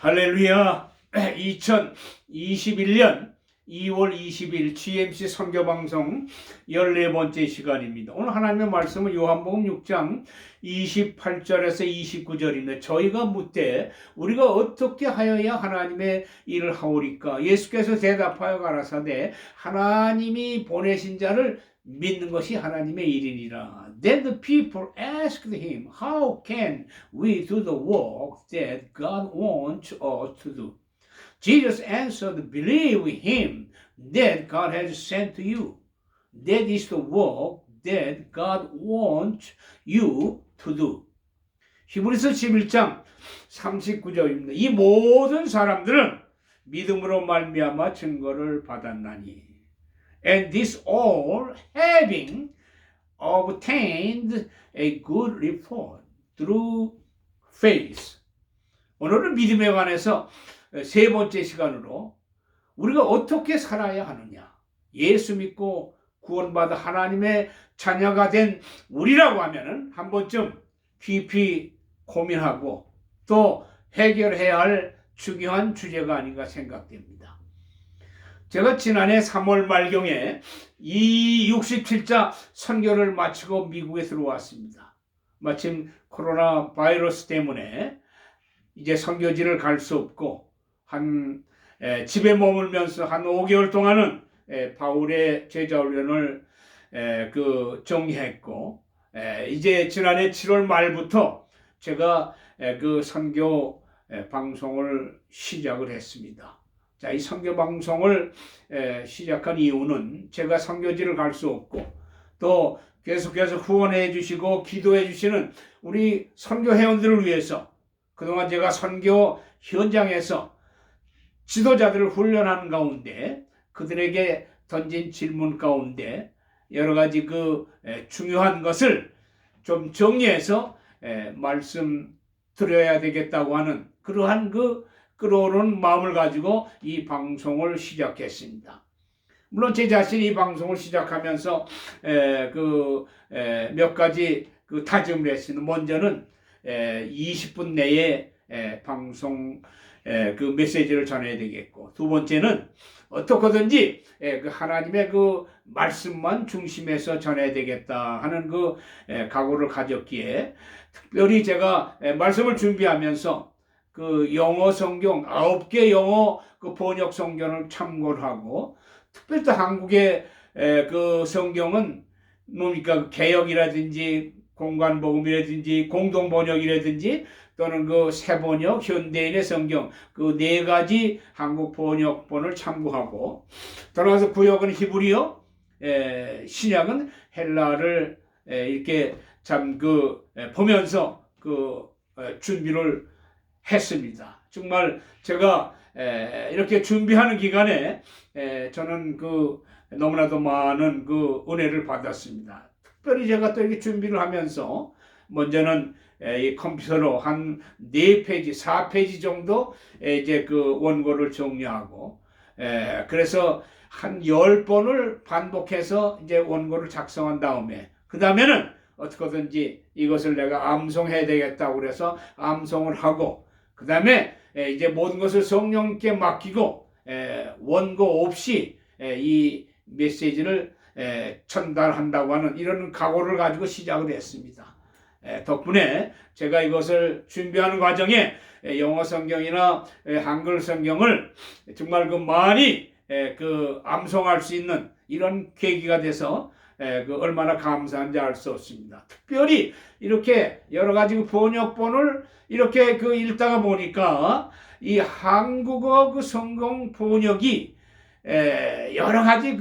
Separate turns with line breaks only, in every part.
할렐루야. 2021년 2월 20일 GMC 선교방송 14번째 시간입니다. 오늘 하나님의 말씀은 요한복음 6장 28절에서 29절입니다. 저희가 묻되 우리가 어떻게 하여야 하나님의 일을 하오리까? 예수께서 대답하여 가라사대 하나님이 보내신 자를 믿는 것이 하나님의 일이니라. Then the people asked him, How can we do the work that God wants us to do? Jesus answered, Believe him that God has sent to you. That is the work that God wants you to do. 히브리서 11장 39절입니다. 이 모든 사람들은 믿음으로 말미암아 증거를 받았나니. And this all having obtained a good report through faith. 오늘은 믿음에 관해서 세 번째 시간으로 우리가 어떻게 살아야 하느냐. 예수 믿고 구원받아 하나님의 자녀가 된 우리라고 하면은 한 번쯤 깊이 고민하고 또 해결해야 할 중요한 주제가 아닌가 생각됩니다. 제가 지난해 3월 말경에 이 67자 선교를 마치고 미국에 들어왔습니다. 마침 코로나 바이러스 때문에 이제 선교지를 갈 수 없고 집에 머물면서 한 5개월 동안은 바울의 제자훈련을 정리했고 이제 지난해 7월 말부터 제가 그 선교 방송을 시작을 했습니다. 자, 이 선교 방송을 시작한 이유는 제가 선교지를 갈 수 없고 또 계속해서 후원해 주시고 기도해 주시는 우리 선교 회원들을 위해서 그동안 제가 선교 현장에서 지도자들을 훈련하는 가운데 그들에게 던진 질문 가운데 여러 가지 중요한 것을 좀 정리해서 말씀드려야 되겠다고 하는 그러한 끌어오르는 마음을 가지고 이 방송을 시작했습니다. 물론 제 자신이 이 방송을 시작하면서 몇 가지 다짐을 했습니다. 먼저는 20분 내에 방송 메시지를 전해야 되겠고, 두 번째는 어떻게든지 하나님의 말씀만 중심에서 전해야 되겠다 하는 각오를 가졌기에 특별히 제가 말씀을 준비하면서 영어 성경 9개 영어 번역 성경을 참고를 하고 특별히 또 한국의 성경은 뭡니까 개역이라든지 공관복음이라든지 공동번역이라든지 또는 새번역 현대인의 성경 네 가지 한국 번역본을 참고하고 돌아가서 구역은 히브리어 신약은 헬라를 이렇게 보면서 준비를 했습니다. 정말 제가 이렇게 준비하는 기간에 저는 너무나도 많은 은혜를 받았습니다. 특별히 제가 또 이렇게 준비를 하면서 먼저는 이 컴퓨터로 한 4페이지, 4페이지 정도 이제 원고를 정리하고 그래서 한 10번을 반복해서 이제 원고를 작성한 다음에 그 다음에는 어떻게든지 이것을 내가 암송해야 되겠다고 그래서 암송을 하고 그 다음에 이제 모든 것을 성령님께 맡기고 원고 없이 이 메시지를 전달한다고 하는 이런 각오를 가지고 시작을 했습니다. 덕분에 제가 이것을 준비하는 과정에 영어 성경이나 한글 성경을 정말 많이 암송할 수 있는 이런 계기가 돼서 얼마나 감사한지 알 수 없습니다. 특별히 이렇게 여러 가지 번역본을 이렇게 읽다가 보니까 이 한국어 성경 번역이 여러 가지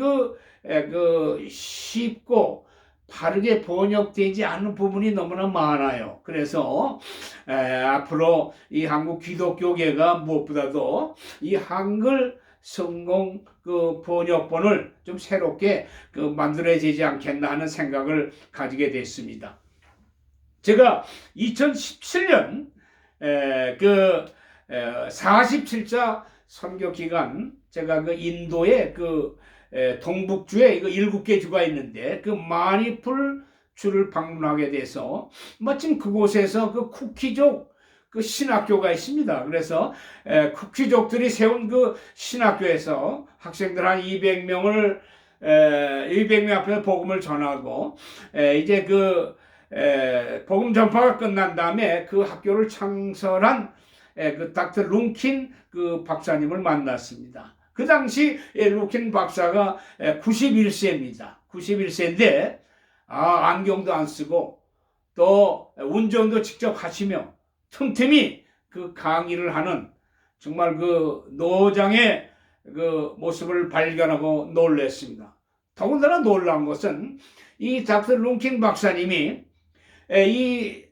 쉽고 바르게 번역되지 않는 부분이 너무나 많아요. 그래서 앞으로 이 한국 기독교계가 무엇보다도 이 한글 성경 번역본을 좀 새롭게 만들어야 되지 않겠나 하는 생각을 가지게 됐습니다. 제가 2017년 47자 선교 기간 제가 인도의 동북주에 7개 주가 있는데 마니풀 주를 방문하게 돼서 마침 그곳에서 쿠키족 그 신학교가 있습니다. 그래서 쿠키족들이 세운 그 신학교에서 학생들 한 200명을 200명 앞에서 복음을 전하고 이제 그 복음 전파가 끝난 다음에 그 학교를 창설한 그 닥터 룽킨 그 박사님을 만났습니다. 그 당시 룽킨 박사가 91세입니다. 91세인데 안경도 안 쓰고 또 운전도 직접 하시며 틈틈이 그 강의를 하는 정말 그 노장의 그 모습을 발견하고 놀랐습니다. 더군다나 놀라운 것은 이 닥터 룽킨 박사님이 이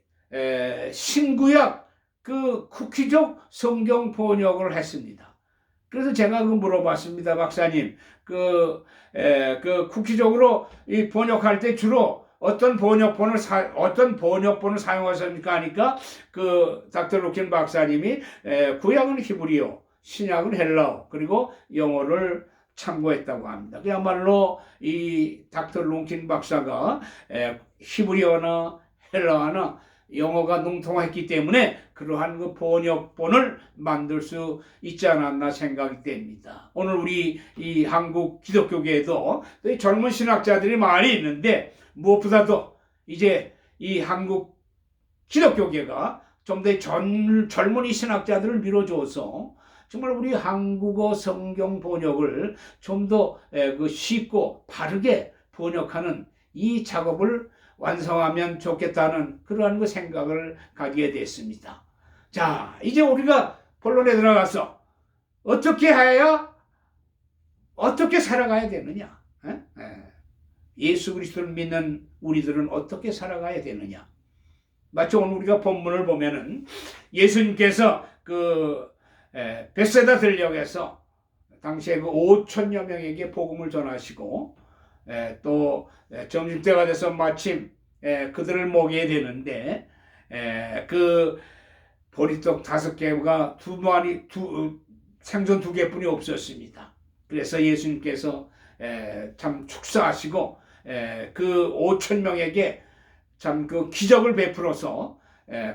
신구약 그 쿠키족 성경 번역을 했습니다. 그래서 제가 그 물어봤습니다. 박사님, 그 쿠키족으로 이 번역할 때 주로 어떤 번역본을 사용하십니까? 하니까 그 닥터 룽킨 박사님이 구약은 히브리어, 신약은 헬라어, 그리고 영어를 참고했다고 합니다. 그야말로 이 닥터 룽킨 박사가 히브리어나 헬라어나 영어가 능통했기 때문에 그러한 그 번역본을 만들 수 있지 않았나 생각이 됩니다. 오늘 우리 이 한국 기독교계에도 젊은 신학자들이 많이 있는데 무엇보다도 이제 이 한국 기독교계가 좀 더 젊은이 신학자들을 밀어줘서 정말 우리 한국어 성경 번역을 좀 더 쉽고 바르게 번역하는 이 작업을 완성하면 좋겠다는 그러한 그 생각을 가지게 됐습니다. 자, 이제 우리가 본론에 들어가서 어떻게 살아가야 되느냐? 예수 그리스도를 믿는 우리들은 어떻게 살아가야 되느냐? 마치 오늘 우리가 본문을 보면은 예수님께서 그 벳세다 들녘에서 당시에 그 5천여 명에게 복음을 전하시고 또 점심때가 돼서 마침 그들을 먹여야 되는데 그 보리떡 5개가 생선 2개뿐이 없었습니다. 그래서 예수님께서 참 축사하시고 그 5천 명에게 참 그 기적을 베풀어서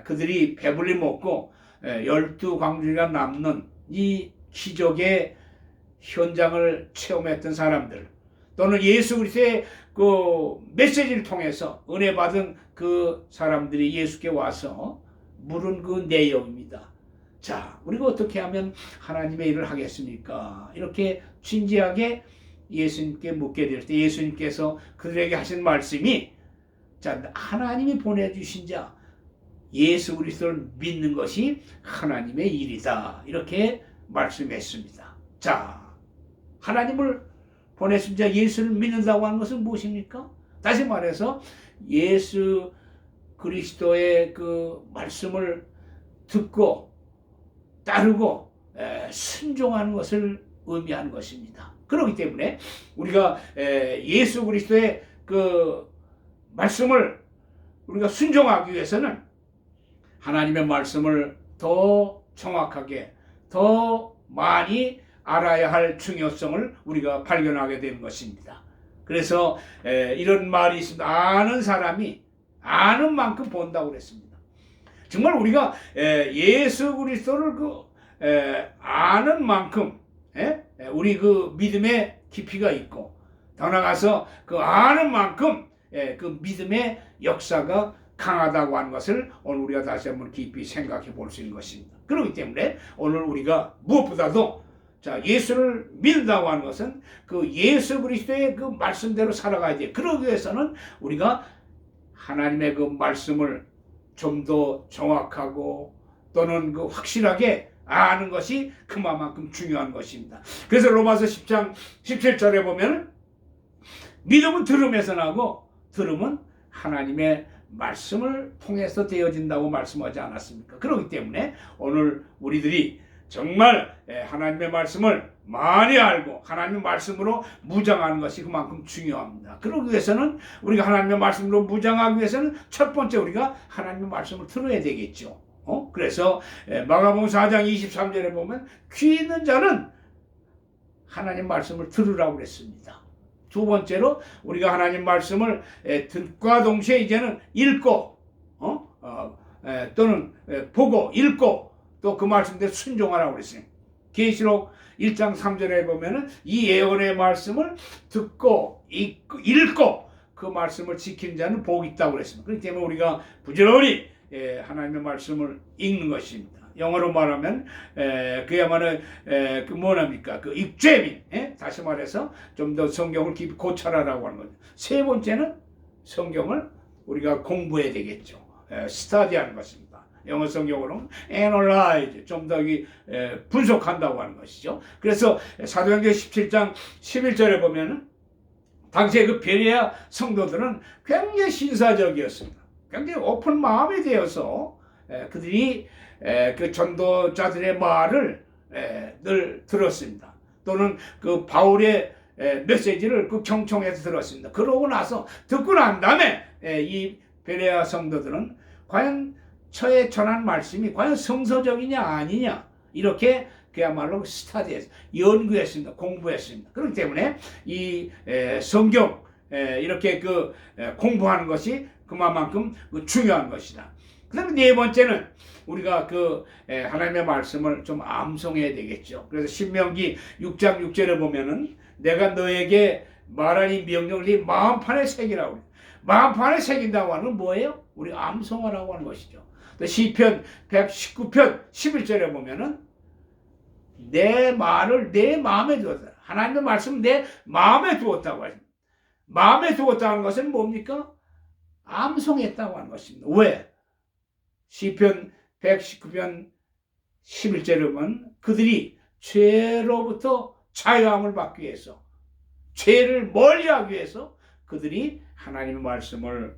그들이 배불리 먹고 12광주리가 남는 이 기적의 현장을 체험했던 사람들, 또는 예수 그리스도의 그 메시지를 통해서 은혜 받은 그 사람들이 예수께 와서 물은 그 내용입니다. 자, 우리가 어떻게 하면 하나님의 일을 하겠습니까? 이렇게 진지하게 예수님께 묻게 될 때 예수님께서 그들에게 하신 말씀이, 자, 하나님이 보내주신 자 예수 그리스도를 믿는 것이 하나님의 일이다, 이렇게 말씀했습니다. 자, 하나님을 보내신 자 예수를 믿는다고 하는 것은 무엇입니까? 다시 말해서 예수 그리스도의 그 말씀을 듣고 따르고 순종하는 것을 의미하는 것입니다. 그렇기 때문에 우리가 예수 그리스도의 그 말씀을 우리가 순종하기 위해서는 하나님의 말씀을 더 정확하게, 더 많이 알아야 할 중요성을 우리가 발견하게 되는 것입니다. 그래서 이런 말이 있습니다. 아는 사람이 아는 만큼 본다고 그랬습니다. 정말 우리가 예수 그리스도를 아는 만큼 우리 그 믿음의 깊이가 있고, 더 나아가서 그 아는 만큼 그 믿음의 역사가 강하다고 하는 것을 오늘 우리가 다시 한번 깊이 생각해 볼 수 있는 것입니다. 그렇기 때문에 오늘 우리가 무엇보다도 자, 예수를 믿는다고 하는 것은 그 예수 그리스도의 그 말씀대로 살아가야 돼. 그러기 위해서는 우리가 하나님의 그 말씀을 좀 더 정확하고 또는 그 확실하게 아는 것이 그만큼 중요한 것입니다. 그래서 로마서 10장 17절에 보면 믿음은 들음에서 나고 들음은 하나님의 말씀을 통해서 되어진다고 말씀하지 않았습니까? 그렇기 때문에 오늘 우리들이 정말 하나님의 말씀을 많이 알고 하나님의 말씀으로 무장하는 것이 그만큼 중요합니다. 그러기 위해서는 우리가 하나님의 말씀으로 무장하기 위해서는 첫 번째 우리가 하나님의 말씀을 들어야 되겠죠. 그래서 마가복음 4장 23절에 보면 귀 있는 자는 하나님 말씀을 들으라고 그랬습니다. 두 번째로 우리가 하나님 말씀을 듣과 동시에 이제는 읽고 또는 보고 읽고 또 그 말씀대로 순종하라고 그랬어요. 계시록 1장 3절에 보면은 이 예언의 말씀을 듣고 읽고 그 말씀을 지키는 자는 복이 있다고 그랬습니다. 그렇기 때문에 우리가 부지런히 하나님의 말씀을 읽는 것입니다. 영어로 말하면 그야말로 그 뭐랍니까? 그 익죄민. 다시 말해서 좀 더 성경을 깊이 고찰하라고 하는 거죠. 세 번째는 성경을 우리가 공부해야 되겠죠. 스터디하는 것입니다. 영어 성경으로는 analyze, 좀 더 분석한다고 하는 것이죠. 그래서 사도행전 17장 11절에 보면은 당시에 그 베레아 성도들은 굉장히 신사적이었습니다. 굉장히 오픈 마음이 되어서 그들이 그 전도자들의 말을 늘 들었습니다. 또는 그 바울의 메시지를 그 경청해서 들었습니다. 그러고 나서 듣고 난 다음에 이 베레아 성도들은 과연 저의 전한 말씀이 과연 성서적이냐 아니냐 이렇게 그야말로 스터디해서 연구했습니다. 공부했습니다. 그렇기 때문에 이 성경 이렇게 그 공부하는 것이 그만큼 중요한 것이다. 그 다음에 네 번째는 우리가 그 하나님의 말씀을 좀 암송해야 되겠죠. 그래서 신명기 6장 6절에 보면은 내가 너에게 말한 이 명령을 네 마음판에 새기라고 그래요. 마음판에 새긴다고 하는 건 뭐예요? 우리 암송하라고 하는 것이죠. 또 시편 119편 11절에 보면은 내 말을 내 마음에 두었다. 하나님의 말씀을 내 마음에 두었다고 하십니다. 마음에 두었다는 것은 뭡니까? 암송했다고 하는 것입니다. 왜? 시편 119편 11절에 보면 그들이 죄로부터 자유함을 받기 위해서 죄를 멀리하기 위해서 그들이 하나님의 말씀을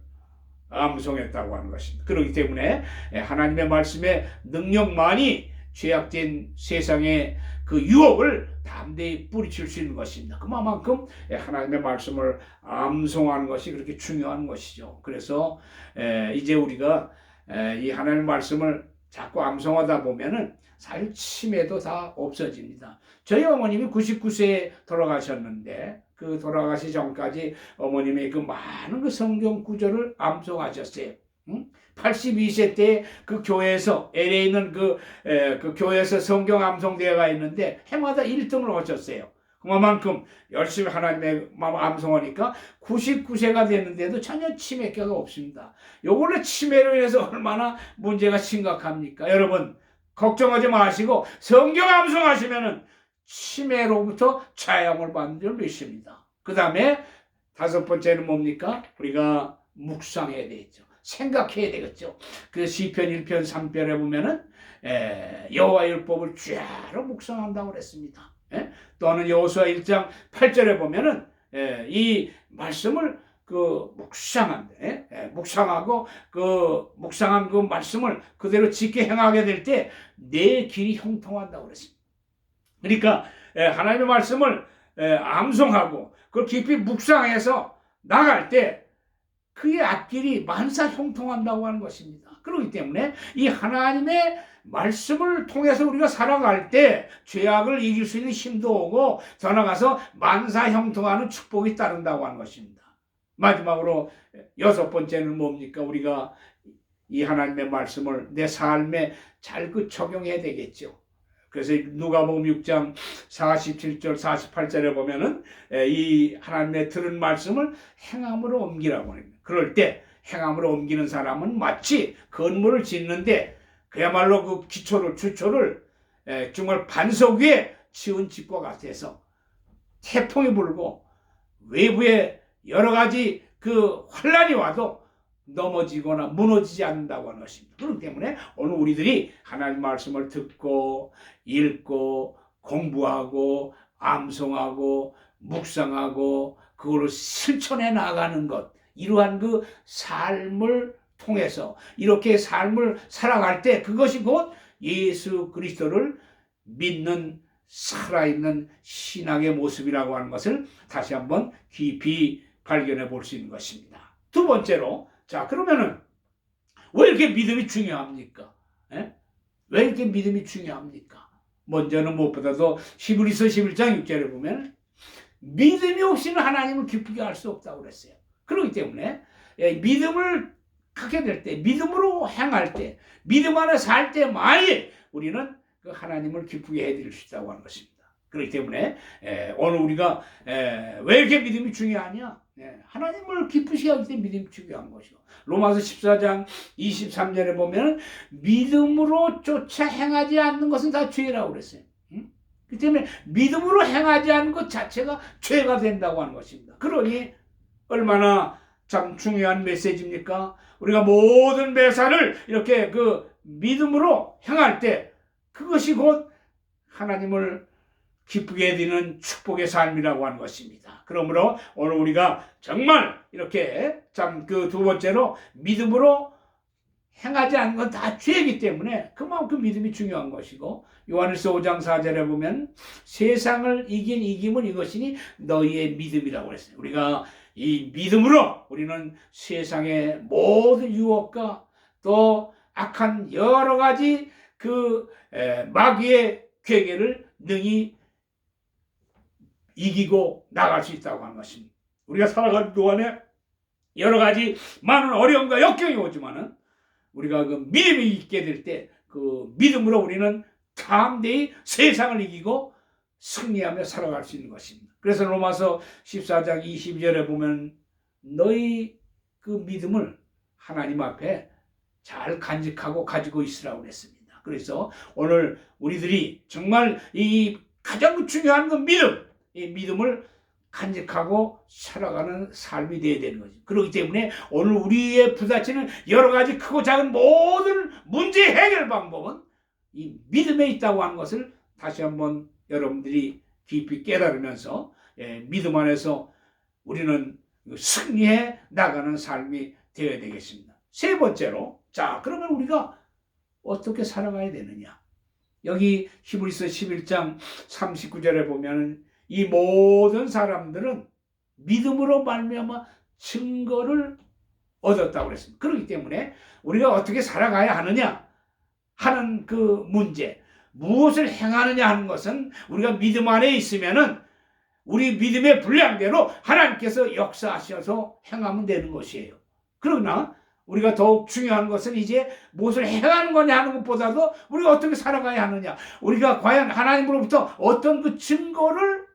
암송했다고 하는 것입니다. 그렇기 때문에 하나님의 말씀의 능력만이 죄악된 세상의 그 유혹을 담대히 뿌리칠 수 있는 것입니다. 그만큼 하나님의 말씀을 암송하는 것이 그렇게 중요한 것이죠. 그래서 이제 우리가 이 하나님의 말씀을 자꾸 암송하다 보면은 사실 치매도 다 없어집니다. 저희 어머님이 99세에 돌아가셨는데 그 돌아가시 전까지 어머님이 그 많은 그 성경 구절을 암송하셨어요. 82세 때 그 교회에서 LA에 있는 그 교회에서 성경 암송대회가 있는데 해마다 1등을 하셨어요. 그만큼 열심히 하나님의 마음 암송하니까 99세가 됐는데도 전혀 치매가 없습니다. 요걸로 치매로 인해서 얼마나 문제가 심각합니까? 여러분 걱정하지 마시고 성경 암송하시면은 치매로부터 자유함을 받는 줄 믿습니다. 그 다음에 다섯 번째는 뭡니까? 우리가 묵상해야 되겠죠. 생각해야 되겠죠. 그 시편 1편 3편에 보면은 여호와의 율법을 쥐하러 묵상한다고 그랬습니다. 또는 여호수아 1장 8절에 보면은 이 말씀을 그 묵상하고 그 묵상한 그 말씀을 그대로 지켜 행하게 될 때 내 길이 형통한다고 그랬습니다. 그러니까 하나님의 말씀을 암송하고 그걸 깊이 묵상해서 나갈 때 그의 앞길이 만사 형통한다고 하는 것입니다. 그렇기 때문에 이 하나님의 말씀을 통해서 우리가 살아갈 때 죄악을 이길 수 있는 힘도 오고 더 나아가서 만사 형통하는 축복이 따른다고 하는 것입니다. 마지막으로 여섯 번째는 뭡니까? 우리가 이 하나님의 말씀을 내 삶에 잘 적용해야 되겠죠. 그래서 누가복음 6장 47절 48절에 보면은 이 하나님의 들은 말씀을 행함으로 옮기라고 합니다. 그럴 때 행함으로 옮기는 사람은 마치 건물을 짓는데 그야말로 그 주초를 정말 반석 위에 지은 집과 같아서 태풍이 불고 외부에 여러 가지 그 환란이 와도 넘어지거나 무너지지 않는다고 하는 것입니다. 그렇기 때문에 오늘 우리들이 하나님 말씀을 듣고 읽고 공부하고 암송하고 묵상하고 그걸로 실천해 나가는 것, 이러한 그 삶을 통해서 이렇게 삶을 살아갈 때 그것이 곧 예수 그리스도를 믿는 살아있는 신앙의 모습이라고 하는 것을 다시 한번 깊이 발견해 볼 수 있는 것입니다. 두 번째로, 자 그러면은 왜 이렇게 믿음이 중요합니까? 왜 이렇게 믿음이 중요합니까? 먼저는 무엇보다도 히브리서 11장 6절에 보면 믿음이 없이는 하나님을 기쁘게 할 수 없다고 그랬어요. 그렇기 때문에 믿음을 하게 될 때, 믿음으로 행할 때, 믿음 안에 살 때만이 우리는 그 하나님을 기쁘게 해드릴 수 있다고 하는 것입니다. 그렇기 때문에 오늘 우리가 왜 이렇게 믿음이 중요하냐? 하나님을 기쁘시게 하기 때문에 믿음이 중요한 것이고, 로마서 14장 23절에 보면 믿음으로 쫓아 행하지 않는 것은 다 죄라고 그랬어요. 그렇기 때문에 믿음으로 행하지 않는 것 자체가 죄가 된다고 하는 것입니다. 그러니 얼마나 참 중요한 메시지입니까? 우리가 모든 매사를 이렇게 그 믿음으로 행할 때 그것이 곧 하나님을 기쁘게 해드리는 축복의 삶이라고 하는 것입니다. 그러므로 오늘 우리가 정말 이렇게 참 그 두 번째로 믿음으로 행하지 않는 건 다 죄이기 때문에 그만큼 믿음이 중요한 것이고, 요한일서 5장 4절에 보면 세상을 이긴 이김은 이것이니 너희의 믿음이라고 했어요. 우리가 이 믿음으로 우리는 세상의 모든 유혹과 또 악한 여러 가지 그 마귀의 괴계를 능히 이기고 나갈 수 있다고 하는 것입니다. 우리가 살아가는 동안에 여러 가지 많은 어려움과 역경이 오지만은 우리가 그 믿음이 있게 될 때 그 믿음으로 우리는 담대히 세상을 이기고 승리하며 살아갈 수 있는 것입니다. 그래서 로마서 14장 22절에 보면 너희 그 믿음을 하나님 앞에 잘 간직하고 가지고 있으라고 그랬습니다. 그래서 오늘 우리들이 정말 이 가장 중요한 건 믿음, 이 믿음을 간직하고 살아가는 삶이 되어야 되는 거죠. 그렇기 때문에 오늘 우리의 부딪히는 여러 가지 크고 작은 모든 문제 해결 방법은 이 믿음에 있다고 하는 것을 다시 한번 여러분들이 깊이 깨달으면서 믿음 안에서 우리는 승리해 나가는 삶이 되어야 되겠습니다. 세 번째로, 자, 그러면 우리가 어떻게 살아가야 되느냐? 여기 히브리서 11장 39절에 보면 이 모든 사람들은 믿음으로 말미암아 증거를 얻었다고 그랬습니다. 그렇기 때문에 우리가 어떻게 살아가야 하느냐 하는 그 문제, 무엇을 행하느냐 하는 것은 우리가 믿음 안에 있으면은 우리 믿음의 분량대로 하나님께서 역사하셔서 행하면 되는 것이에요. 그러나 우리가 더욱 중요한 것은 이제 무엇을 행하는 거냐 하는 것보다도 우리가 어떻게 살아가야 하느냐, 우리가 과연 하나님으로부터 어떤 그 증거를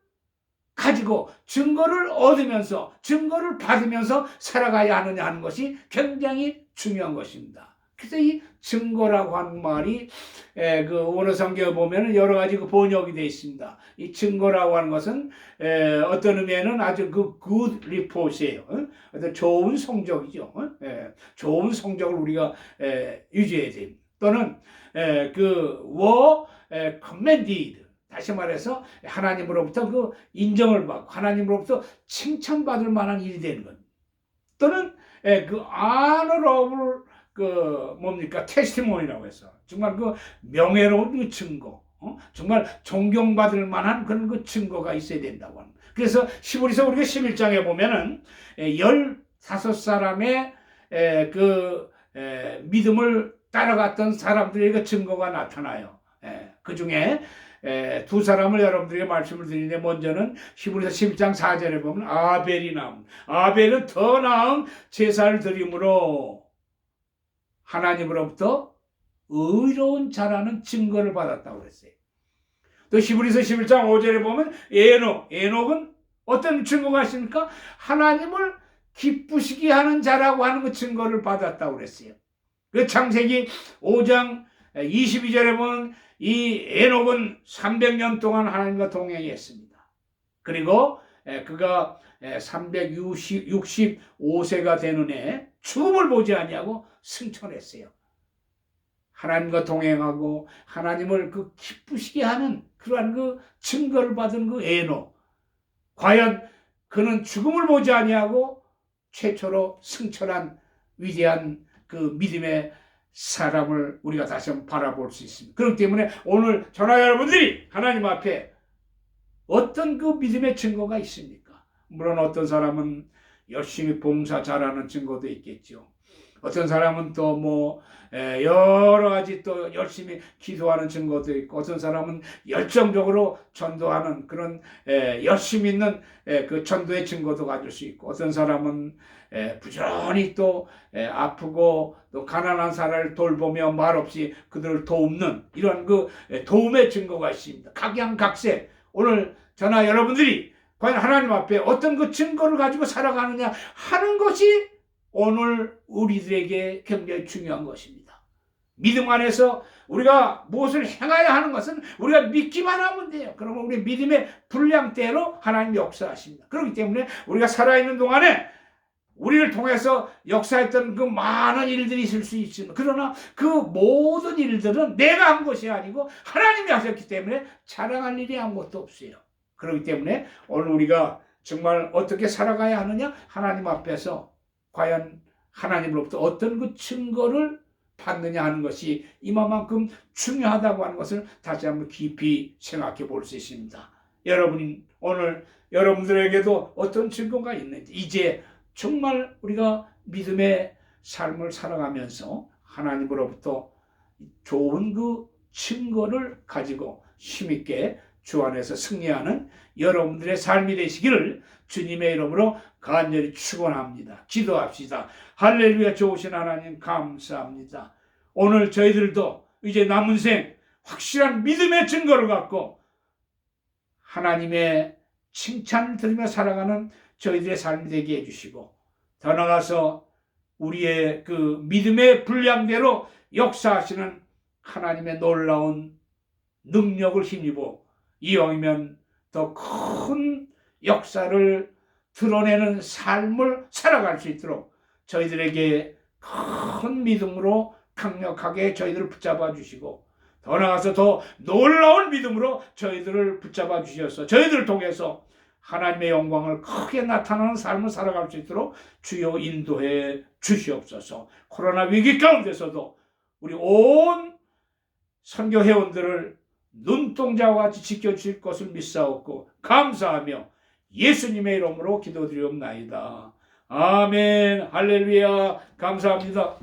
가지고 증거를 얻으면서 증거를 받으면서 살아가야 하느냐 하는 것이 굉장히 중요한 것입니다. 그래서 이 증거라고 하는 말이 그 원어 성경에 보면 여러 가지 그 번역이 되어 있습니다. 이 증거라고 하는 것은 어떤 의미에는 아주 그 good report이에요. 어떤 좋은 성적이죠. 좋은 성적을 우리가 유지해야 됩니다. 또는 그 were commended, 다시 말해서 하나님으로부터 그 인정을 받고 하나님으로부터 칭찬받을 만한 일이 되는 겁니다. 또는 그 honorable 그 뭡니까 테스티몬이라고 해서 정말 그 명예로운 그 증거, 정말 존경받을 만한 그런 그 증거가 있어야 된다고 합니다. 그래서 히브리서 우리가 11장에 보면은 15사람의 그 믿음을 따라갔던 사람들의 그 증거가 나타나요. 그 중에 두 사람을 여러분들에게 말씀을 드리는데, 먼저는 히브리서 11장 4절에 보면 아벨이 나옵니다. 아벨은 더 나은 제사를 드림으로 하나님으로부터 의로운 자라는 증거를 받았다고 그랬어요. 또 히브리서 11장 5절에 보면 에녹은 어떤 증거가 있습니까? 하나님을 기쁘시게 하는 자라고 하는 그 증거를 받았다고 그랬어요. 그 창세기 5장 22절에 보면 이 에녹은 300년 동안 하나님과 동행했습니다. 그리고 그가 365세가 되는 해 죽음을 보지 아니하고 승천했어요. 하나님과 동행하고 하나님을 그 기쁘시게 하는 그러한 그 증거를 받은 그 에녹, 과연 그는 죽음을 보지 아니하고 최초로 승천한 위대한 그 믿음의 사람을 우리가 다시 한번 바라볼 수 있습니다. 그렇기 때문에 오늘 저나 여러분들이 하나님 앞에 어떤 그 믿음의 증거가 있습니까? 물론 어떤 사람은 열심히 봉사 잘하는 증거도 있겠죠. 어떤 사람은 또 뭐 여러 가지 또 열심히 기도하는 증거도 있고, 어떤 사람은 열정적으로 전도하는 그런 열심 있는 그 전도의 증거도 가질 수 있고, 어떤 사람은 부지런히 또 아프고 또 가난한 사람을 돌보며 말없이 그들을 돕는 이런 그 도움의 증거가 있습니다. 각양각색 오늘 저나 여러분들이 과연 하나님 앞에 어떤 그 증거를 가지고 살아가느냐 하는 것이 오늘 우리들에게 굉장히 중요한 것입니다. 믿음 안에서 우리가 무엇을 행해야 하는 것은 우리가 믿기만 하면 돼요. 그러면 우리 믿음의 분량대로 하나님 역사하십니다. 그렇기 때문에 우리가 살아있는 동안에 우리를 통해서 역사했던 그 많은 일들이 있을 수 있습니다. 그러나 그 모든 일들은 내가 한 것이 아니고 하나님이 하셨기 때문에 자랑할 일이 아무것도 없어요. 그렇기 때문에 오늘 우리가 정말 어떻게 살아가야 하느냐? 하나님 앞에서 과연 하나님으로부터 어떤 그 증거를 받느냐 하는 것이 이만큼 중요하다고 하는 것을 다시 한번 깊이 생각해 볼 수 있습니다. 여러분 오늘 여러분들에게도 어떤 증거가 있는지 이제 정말 우리가 믿음의 삶을 살아가면서 하나님으로부터 좋은 그 증거를 가지고 힘있게 주 안에서 승리하는 여러분들의 삶이 되시기를 주님의 이름으로 간절히 축원합니다. 기도합시다. 할렐루야. 좋으신 하나님 감사합니다. 오늘 저희들도 이제 남은 생 확실한 믿음의 증거를 갖고 하나님의 칭찬을 들으며 살아가는 저희들의 삶이 되게 해주시고 더 나아가서 우리의 그 믿음의 분량대로 역사하시는 하나님의 놀라운 능력을 힘입어 이왕이면 더 큰 역사를 드러내는 삶을 살아갈 수 있도록 저희들에게 큰 믿음으로 강력하게 저희들을 붙잡아 주시고 더 나아가서 더 놀라운 믿음으로 저희들을 붙잡아 주셔서 저희들을 통해서 하나님의 영광을 크게 나타나는 삶을 살아갈 수 있도록 주여 인도해 주시옵소서. 코로나 위기 가운데서도 우리 온 선교 회원들을 눈동자와 같이 지켜주실 것을 믿사옵고 감사하며 예수님의 이름으로 기도드리옵나이다. 아멘. 할렐루야. 감사합니다.